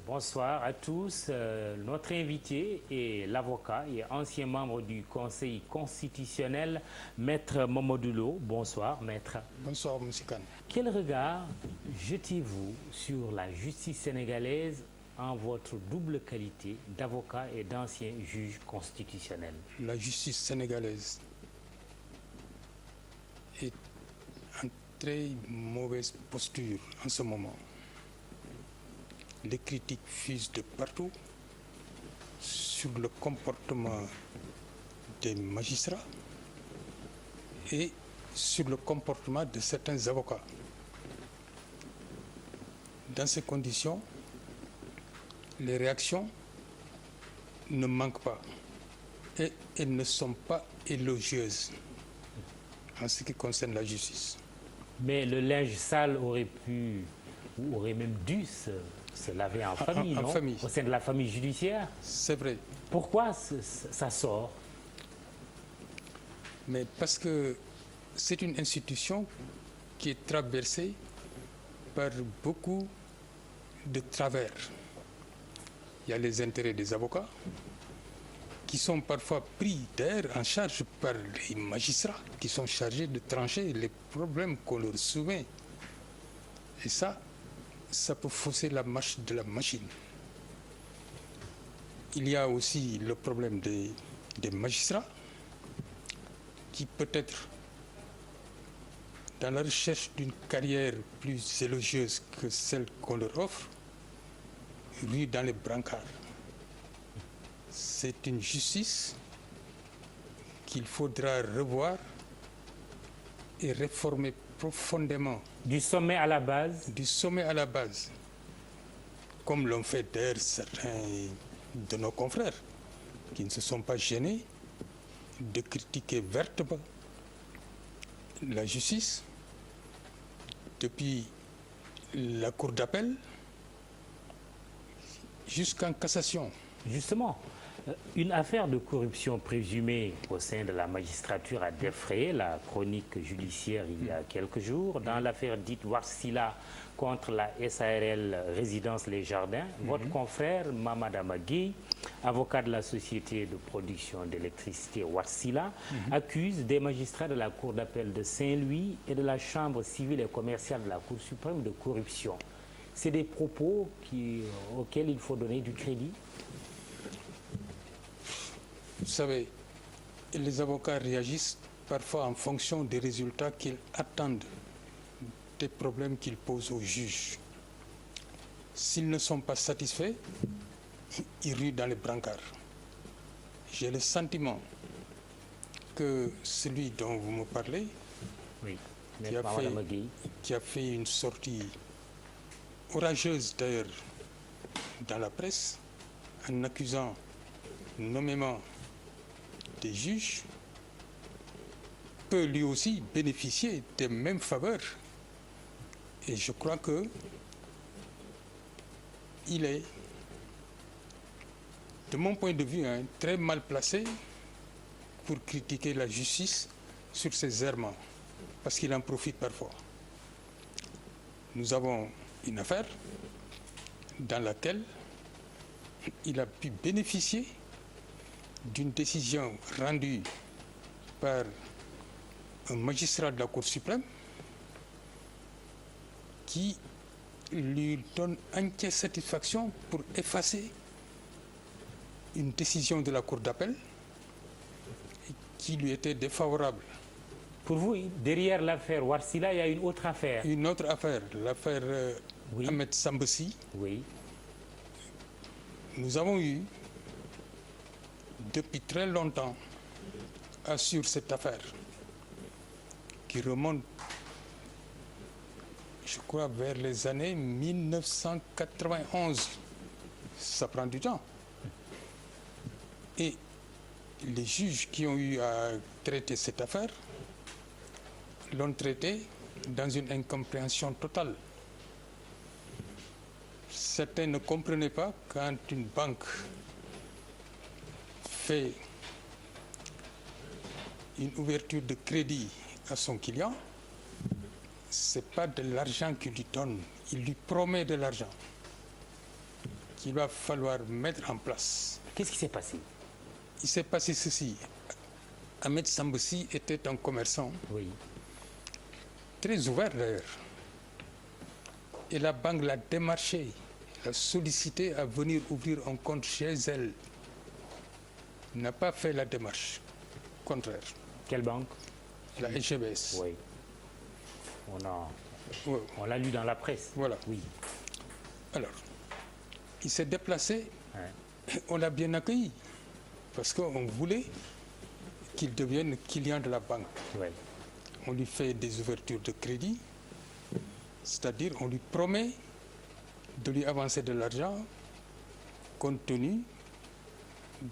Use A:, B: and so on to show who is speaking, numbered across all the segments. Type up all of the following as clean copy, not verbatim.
A: Bonsoir à tous. Notre invité est l'avocat et ancien membre du Conseil constitutionnel, Maître Mamadou Lo. Bonsoir, Maître.
B: Bonsoir, M. Kane.
A: Quel regard jetez-vous sur la justice sénégalaise en votre double qualité d'avocat et d'ancien juge constitutionnel?
B: La justice sénégalaise est en très mauvaise posture en ce moment. Les critiques fusent de partout sur le comportement des magistrats et sur le comportement de certains avocats. Dans ces conditions, les réactions ne manquent pas et elles ne sont pas élogieuses en ce qui concerne la justice.
A: Mais le linge sale aurait pu, ou aurait même dû se laver en famille, non?
B: Famille.
A: Au sein de la famille judiciaire.
B: C'est vrai.
A: Pourquoi ça sort?
B: Mais parce que c'est une institution qui est traversée par beaucoup de travers. Il y a les intérêts des avocats qui sont parfois pris d'air en charge par les magistrats qui sont chargés de trancher les problèmes qu'on leur soumet. Et ça peut fausser la marche de la machine. Il y a aussi le problème des magistrats qui peut-être, dans la recherche d'une carrière plus élogieuse que celle qu'on leur offre, ruent dans les brancards. C'est une justice qu'il faudra revoir et réformer profondément.
A: Du sommet à la base?
B: Du sommet à la base, comme l'ont fait d'ailleurs certains de nos confrères, qui ne se sont pas gênés de critiquer vertement la justice depuis la cour d'appel jusqu'en cassation.
A: Justement, une affaire de corruption présumée au sein de la magistrature a défrayé la chronique judiciaire il y a quelques jours. Dans l'affaire dite Warsila contre la SARL Résidence Les Jardins, votre confrère Mamada Magui, avocat de la société de production d'électricité Warsila, accuse des magistrats de la Cour d'appel de Saint-Louis et de la Chambre civile et commerciale de la Cour suprême de corruption. C'est des propos auxquels il faut donner du crédit?
B: Vous savez, les avocats réagissent parfois en fonction des résultats qu'ils attendent des problèmes qu'ils posent aux juges. S'ils ne sont pas satisfaits, ils ruent dans les brancards. J'ai le sentiment que celui dont vous me parlez,
A: oui,
B: qui a fait une sortie orageuse d'ailleurs dans la presse, en accusant nommément des juges, peut lui aussi bénéficier des mêmes faveurs. Et je crois que il est, de mon point de vue, très mal placé pour critiquer la justice sur ses errements, parce qu'il en profite parfois. Nous avons une affaire dans laquelle il a pu bénéficier d'une décision rendue par un magistrat de la Cour suprême qui lui donne entière satisfaction pour effacer une décision de la Cour d'appel qui lui était défavorable.
A: Pour vous, derrière l'affaire Warsila, il y a une autre affaire?
B: Une autre affaire, l'affaire Ahmed Sambossi.
A: Oui.
B: Nous avons eu, depuis très longtemps, sur cette affaire qui remonte, je crois, vers les années 1991. Ça prend du temps. Et les juges qui ont eu à traiter cette affaire l'ont traitée dans une incompréhension totale. Certains ne comprenaient pas quand une banque fait une ouverture de crédit à son client, ce n'est pas de l'argent qu'il lui donne, il lui promet de l'argent. qu'il va falloir mettre en place.
A: Qu'est-ce qui s'est passé?
B: Il s'est passé ceci. Ahmed Sambossi était un commerçant
A: Oui.
B: très ouvert d'ailleurs. Et la banque l'a démarché, l'a sollicité à venir ouvrir un compte chez elle. Il n'a pas fait la démarche. Contraire.
A: Quelle banque?
B: La SGBS.
A: Oui.
B: Ouais.
A: On l'a lu dans la presse.
B: Voilà.
A: Oui.
B: Alors, il s'est déplacé.
A: Ouais.
B: On l'a bien accueilli. Parce qu'on voulait qu'il devienne client de la banque.
A: Ouais.
B: On lui fait des ouvertures de crédit. C'est-à-dire, on lui promet de lui avancer de l'argent compte tenu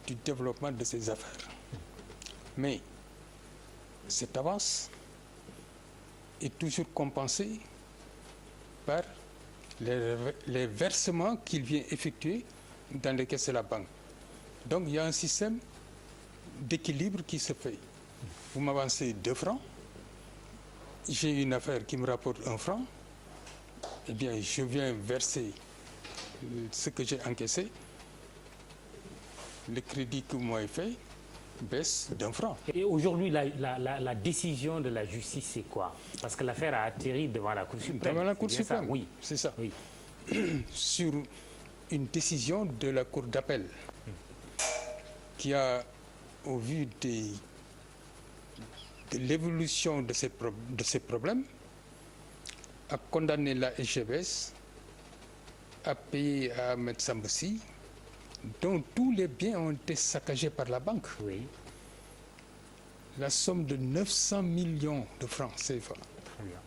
B: du développement de ses affaires. Mais cette avance est toujours compensée par les versements qu'il vient effectuer dans les caisses de la banque. Donc, il y a un système d'équilibre qui se fait. Vous m'avancez 2 francs, j'ai une affaire qui me rapporte 1 franc, eh bien, je viens verser ce que j'ai encaissé. Le crédit que vous m'avez fait baisse d'1 franc.
A: Et aujourd'hui, la décision de la justice, c'est quoi? Parce que l'affaire a atterri devant la Cour suprême.
B: Devant la Cour
A: C'est bien ça?
B: suprême,
A: Oui.
B: c'est ça.
A: Oui.
B: Sur une décision de la Cour d'appel qui a, au vu de l'évolution de ces problèmes, a condamné la SGBS à payer à Ahmed Sambossi, dont tous les biens ont été saccagés par la banque,
A: Oui.
B: la somme de 900 millions de francs CFA.
A: Très bien.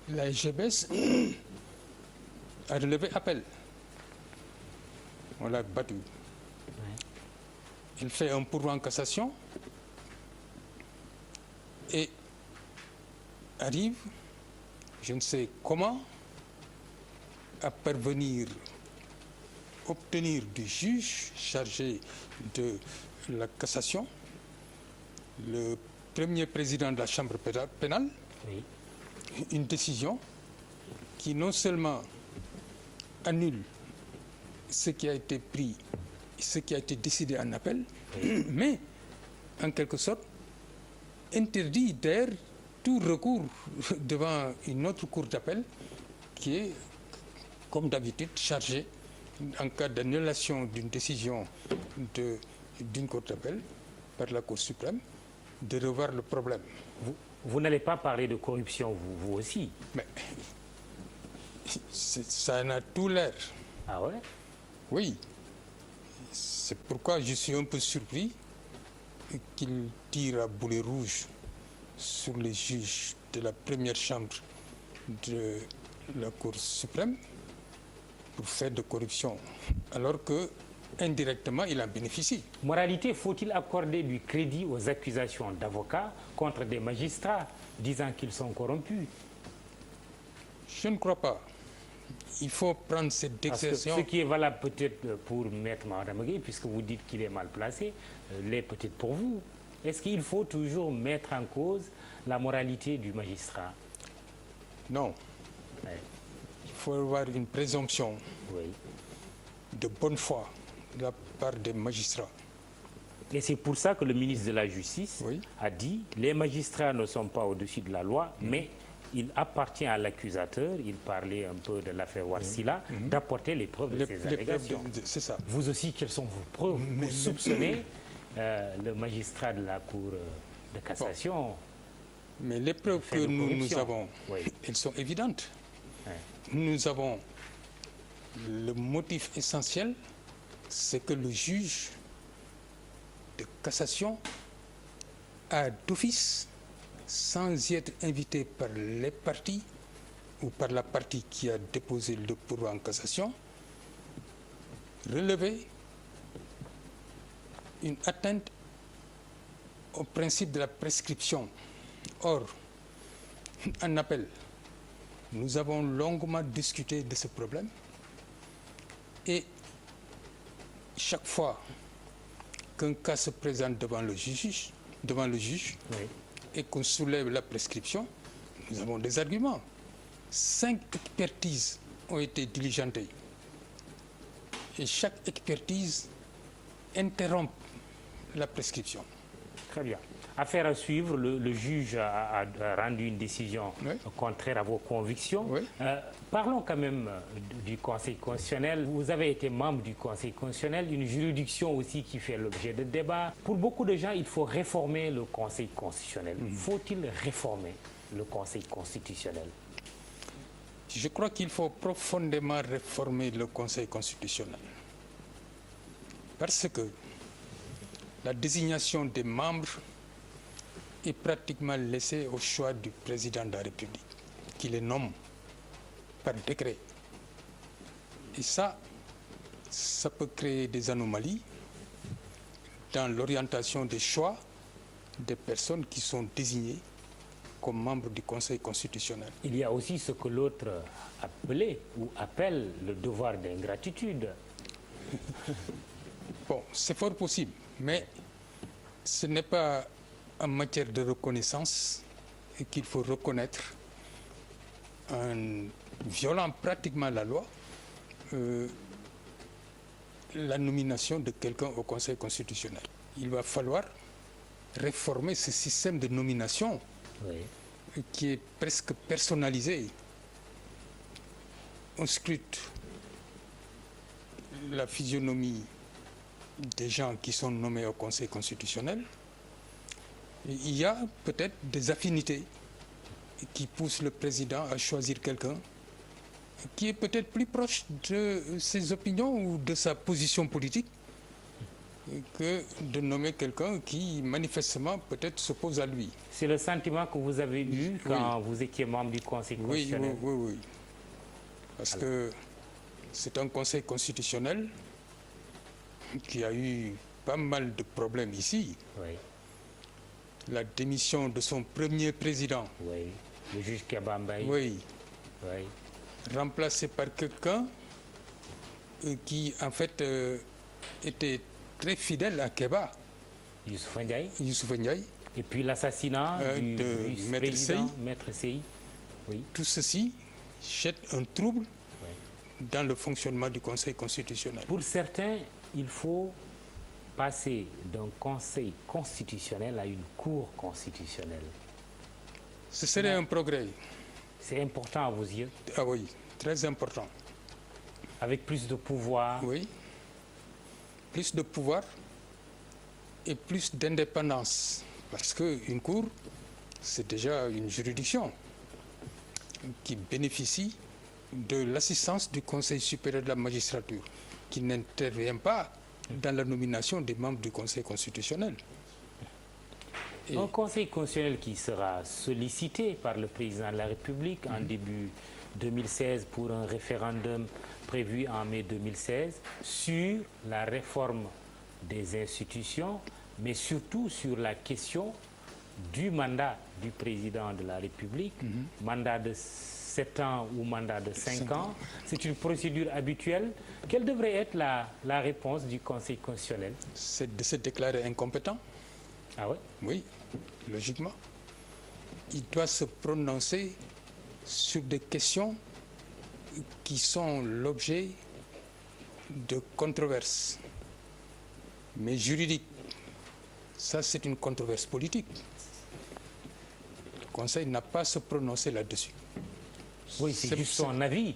B: La SGBS a relevé appel. On l'a battu.
A: Ouais.
B: Il fait un pourvoi en cassation et arrive, je ne sais comment, à parvenir obtenir du juge chargé de la cassation, le premier président de la chambre pénale,
A: Oui.
B: une décision qui non seulement annule ce qui a été pris, ce qui a été décidé en appel, mais en quelque sorte interdit d'ailleurs tout recours devant une autre cour d'appel qui est, comme d'habitude, chargée, en cas d'annulation d'une décision d'une cour d'appel par la Cour suprême, de revoir le problème.
A: Vous n'allez pas parler de corruption, vous aussi.
B: Mais ça en a tout l'air.
A: Ah ouais?
B: Oui. C'est pourquoi je suis un peu surpris qu'il tire à boulet rouge sur les juges de la première chambre de la Cour suprême pour faire de corruption, alors que indirectement il en bénéficie.
A: Moralité, faut-il accorder du crédit aux accusations d'avocats contre des magistrats disant qu'ils sont corrompus?
B: Je ne crois pas. Il faut prendre cette
A: Parce que
B: exception.
A: ce qui est valable peut-être pour Maître Maharamagui, puisque vous dites qu'il est mal placé, l'est peut-être pour vous. Est-ce qu'il faut toujours mettre en cause la moralité du magistrat?
B: Non.
A: Ouais.
B: Il faut avoir une présomption
A: Oui.
B: de bonne foi de la part des magistrats.
A: Et c'est pour ça que le ministre de la Justice
B: Oui.
A: a dit les magistrats ne sont pas au-dessus de la loi, mais il appartient à l'accusateur, il parlait un peu de l'affaire Warsila, d'apporter les preuves de ces allégations.
B: C'est ça.
A: Vous aussi, quelles sont vos preuves pour soupçonner le magistrat de la Cour de cassation?
B: Mais les preuves
A: Fait
B: que
A: de
B: nous
A: corruption.
B: avons,
A: Oui.
B: elles sont évidentes.
A: Ouais.
B: Nous avons le motif essentiel, c'est que le juge de cassation a d'office, sans y être invité par les parties ou par la partie qui a déposé le pourvoi en cassation, relevé une atteinte au principe de la prescription. Or, en appel, nous avons longuement discuté de ce problème et chaque fois qu'un cas se présente devant le juge,
A: Oui.
B: et qu'on soulève la prescription, nous avons des arguments. 5 expertises ont été diligentées et chaque expertise interrompt la prescription.
A: Très bien. Affaire à suivre, le juge a rendu une décision contraire à vos convictions.
B: Oui.
A: Parlons quand même du Conseil constitutionnel. Vous avez été membre du Conseil constitutionnel, une juridiction aussi qui fait l'objet de débats. Pour beaucoup de gens, il faut réformer le Conseil constitutionnel. Faut-il réformer le Conseil constitutionnel?
B: Je crois qu'il faut profondément réformer le Conseil constitutionnel. Parce que la désignation des membres est pratiquement laissée au choix du président de la République, qui les nomme par décret. Et ça peut créer des anomalies dans l'orientation des choix des personnes qui sont désignées comme membres du Conseil constitutionnel.
A: Il y a aussi ce que l'autre appelait ou appelle le devoir d'ingratitude.
B: Bon, c'est fort possible, mais ce n'est pas en matière de reconnaissance qu'il faut reconnaître, en violant pratiquement la loi, la nomination de quelqu'un au Conseil constitutionnel. Il va falloir réformer ce système de nomination qui est presque personnalisé. On scrute la physionomie des gens qui sont nommés au Conseil constitutionnel. Il y a peut-être des affinités qui poussent le président à choisir quelqu'un qui est peut-être plus proche de ses opinions ou de sa position politique que de nommer quelqu'un qui manifestement peut-être s'oppose à lui.
A: C'est le sentiment que vous avez eu quand vous étiez membre du Conseil constitutionnel?
B: Oui. Parce que c'est un Conseil constitutionnel qui a eu pas mal de problèmes ici.
A: Oui.
B: La démission de son premier président.
A: Oui, le juge Kéba Mbaye.
B: Oui. Remplacé par quelqu'un qui, en fait, était très fidèle à Kéba.
A: Youssoupha
B: Ndiaye.
A: Et puis l'assassinat du vice-président Maître Sey. Oui.
B: Tout ceci jette un trouble dans le fonctionnement du Conseil constitutionnel.
A: Pour certains, il faut passer d'un Conseil constitutionnel à une Cour constitutionnelle.
B: Ce serait un progrès.
A: C'est important à vos yeux?
B: Ah oui, très important.
A: Avec plus de pouvoir?
B: Oui, plus de pouvoir et plus d'indépendance. Parce qu'une Cour, c'est déjà une juridiction qui bénéficie de l'assistance du Conseil supérieur de la magistrature, qui n'intervient pas dans la nomination des membres du Conseil constitutionnel.
A: Et un Conseil constitutionnel qui sera sollicité par le président de la République en début 2016 pour un référendum prévu en mai 2016 sur la réforme des institutions, mais surtout sur la question du mandat du président de la République, mandat de 7 ans ou mandat de 5 ans. C'est une procédure habituelle. Quelle devrait être la réponse du Conseil constitutionnel?
B: C'est de se déclarer incompétent.
A: Ah oui?
B: Oui, logiquement. Il doit se prononcer sur des questions qui sont l'objet de controverses. Mais juridiques, ça c'est une controverse politique. Le Conseil n'a pas à se prononcer là-dessus.
A: Oui, c'est juste son avis.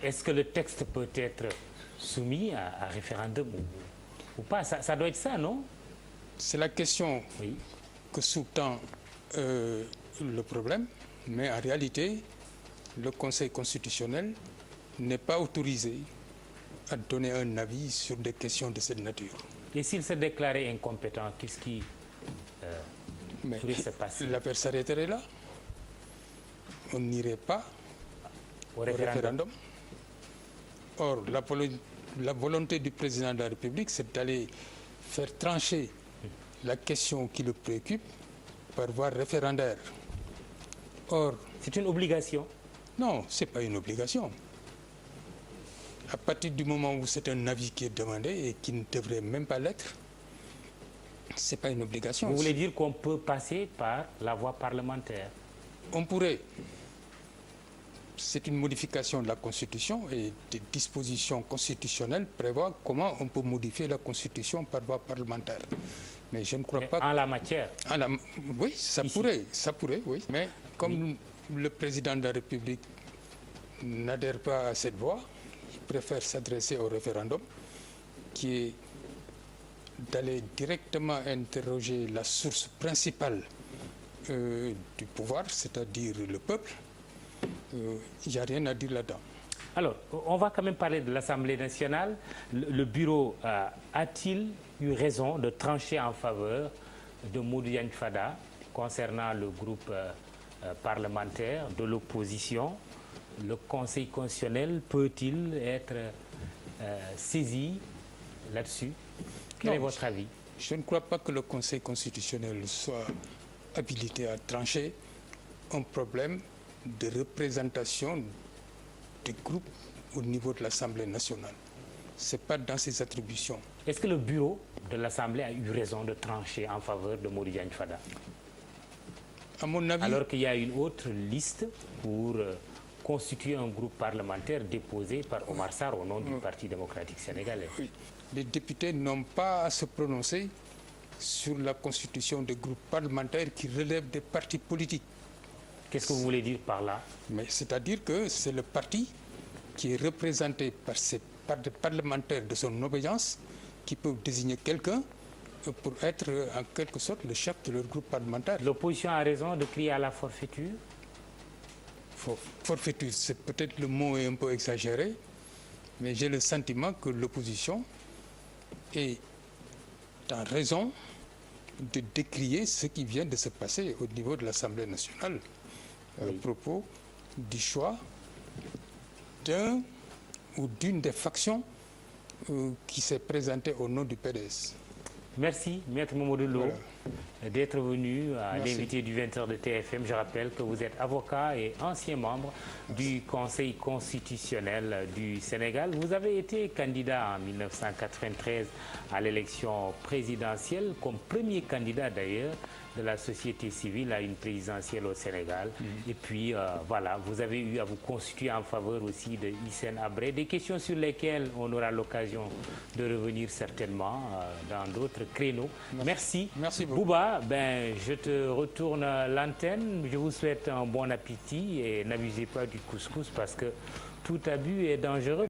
A: Est-ce que le texte peut être soumis à référendum ou pas? Ça doit être ça, non?
B: C'est la question que sous-tend le problème, mais en réalité, le Conseil constitutionnel n'est pas autorisé à donner un avis sur des questions de cette nature.
A: Et s'il se déclarait incompétent, qu'est-ce qui pourrait se passer?
B: L'affaire s'arrêterait là. On n'irait pas au référendum. Or, la volonté du président de la République, c'est d'aller faire trancher la question qui le préoccupe par voie référendaire. Or,
A: c'est une obligation?
B: Non, ce n'est pas une obligation. À partir du moment où c'est un avis qui est demandé et qui ne devrait même pas l'être, ce n'est pas une obligation.
A: Vous voulez dire qu'on peut passer par la voie parlementaire?
B: On pourrait. c'est une modification de la Constitution et des dispositions constitutionnelles prévoient comment on peut modifier la Constitution par voie parlementaire. Mais je ne crois pas...
A: En la matière
B: Oui, ça pourrait, oui. Mais comme le président de la République n'adhère pas à cette voie, il préfère s'adresser au référendum, qui est d'aller directement interroger la source principale du pouvoir, c'est-à-dire le peuple. Il n'y a rien à dire là-dedans.
A: Alors, on va quand même parler de l'Assemblée nationale. Le bureau a-t-il eu raison de trancher en faveur de Modou Diagne Fada concernant le groupe parlementaire de l'opposition? Le Conseil constitutionnel peut-il être saisi là-dessus? Quel est votre avis?
B: Je ne crois pas que le Conseil constitutionnel soit habilité à trancher un problème de représentation des groupes au niveau de l'Assemblée nationale. Ce n'est pas dans ses attributions.
A: Est-ce que le bureau de l'Assemblée a eu raison de trancher en faveur de Modou Diagne Fada?
B: À mon avis...
A: Alors qu'il y a une autre liste pour constituer un groupe parlementaire déposé par Omar Sarr au nom du Parti démocratique sénégalais.
B: Oui. Les députés n'ont pas à se prononcer sur la constitution des groupes parlementaires qui relèvent des partis politiques.
A: Qu'est-ce que vous voulez dire par là?
B: Mais c'est-à-dire que c'est le parti qui est représenté par des parlementaires de son obédience qui peuvent désigner quelqu'un pour être en quelque sorte le chef de leur groupe parlementaire.
A: L'opposition a raison de crier à la forfaiture?
B: Forfaiture, c'est peut-être le mot est un peu exagéré, mais j'ai le sentiment que l'opposition est en raison de décrier ce qui vient de se passer au niveau de l'Assemblée nationale à propos du choix d'un ou d'une des factions qui s'est présentée au nom du PDS.
A: Merci, Maître Mamadou Lo, d'être venu à l'invité du 20h de TFM. Je rappelle que vous êtes avocat et ancien membre du Conseil constitutionnel du Sénégal. Vous avez été candidat en 1993 à l'élection présidentielle, comme premier candidat d'ailleurs de la société civile à une présidentielle au Sénégal. Et puis, voilà, vous avez eu à vous constituer en faveur aussi de Hissène Habré. Des questions sur lesquelles on aura l'occasion de revenir certainement dans d'autres créneaux. Merci.
B: Merci beaucoup.
A: Bouba, je te retourne l'antenne. Je vous souhaite un bon appétit et n'abusez pas du couscous parce que tout abus est dangereux.